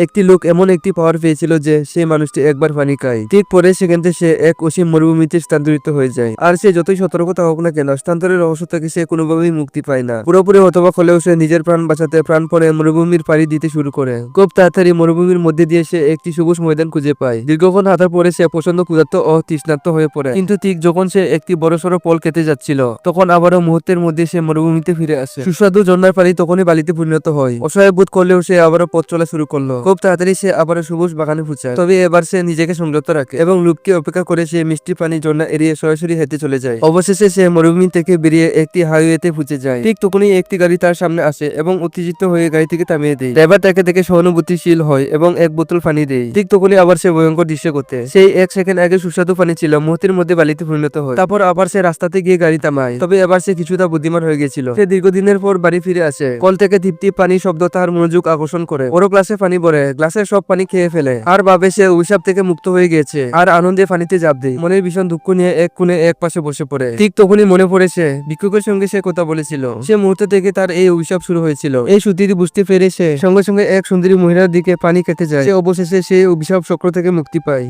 একটি লোক এমন একটি পাওয়ার পেয়েছিল যে সেই মানুষটি একবার পানি খায়, ঠিক পরে সেখান থেকে সে এক অসীম মরুভূমিতে স্থানান্তরিত হয়ে যায়। আর সে যতই সতর্কতা হোক না কেন, স্থানান্তরের রহস্য থেকে সে কোনোভাবেই মুক্তি পায় না। পুরোপুরি হতবাক হলেও সে নিজের প্রাণ বাঁচাতে প্রাণপণে মরুভূমির পাড়ি দিতে শুরু করে। খুব তাড়াতাড়ি মরুভূমির মধ্যে দিয়ে সে একটি সবুজ ময়দান খুঁজে পায়। দীর্ঘক্ষণ হাঁটার পরে সে প্রচন্ড ক্ষুধার্ত ও তৃষ্ণার্ত হয়ে পড়ে। কিন্তু ঠিক যখন সে একটি বড়সড় ফল খেতে যাচ্ছিল, তখন আবারও মুহূর্তের মধ্যে সে মরুভূমিতে ফিরে আসে। সুস্বাদু ঝর্ণার পানি তখনই বালিতে পরিণত হয়। অসহায় বোধ করলেও সে আবারও পথ চলা শুরু করলো। খুব তাড়াতাড়ি সে আবারও সবুজ বাগানে পৌঁছায়। তবে এবার সে নিজেকে সংযত রাখে এবং লোভকে অপেক্ষা করে সে মিষ্টি পানি ঝর্ণা এড়িয়ে সরাসরি হেঁটে চলে যায়। অবশেষে সে মরুভূমি থেকে বেরিয়ে একটি হাইওয়েতে পৌঁছে যায়। ঠিক তখনই একটি গাড়ি তার সামনে আসে এবং উত্তেজিত হয়ে গাড়ি থেকে থামিয়ে দেয়। ড্রাইভার তাকে দেখে সহানুভূতিশীল হয় এবং এক বোতল পানি দেয়। ঠিক তখনই আবার সে ভয়ঙ্কর দৃশ্য করতে, সেই এক সেকেন্ড আগে সুস্বাদু পানি ছিল মুহূর্তের মধ্যে বালিতে পরিণত হয়। তারপর আবার সে রাস্তাতে গিয়ে গাড়ি থামায়। তবে এবার সে কিছুটা বুদ্ধিমান হয়ে গেছিল। সে দীর্ঘদিনের পর বাড়ি ফিরে আসে। কল থেকে তৃপ্তি পানি শব্দ তার মনোযোগ আকর্ষণ করে। বড় গ্লাসে পানি ভরে গ্লাসের সব পানি খেয়ে ফেলে আর ভাবে সে অভিশাপ থেকে মুক্ত হয়ে গেছে আর আনন্দে পানিতে ঝাঁপ দেয়। মনের ভীষণ দুঃখ নিয়ে এক কোণে এক পাশে বসে পড়ে। ঠিক তখনই মনে পড়েছে ভিক্ষুকের সঙ্গে সে কথা বলেছিল। সে মুহূর্ত থেকে তার এই অভিশাপ শুরু হয়েছিল। এই সত্যিটি বুঝতে পেরে সে সঙ্গে সঙ্গে এক সুন্দরী মহিলার দিকে পানি খেতে যায়। সে অবশেষে সেই অভিশাপ চক্র থেকে মুক্তি পায়।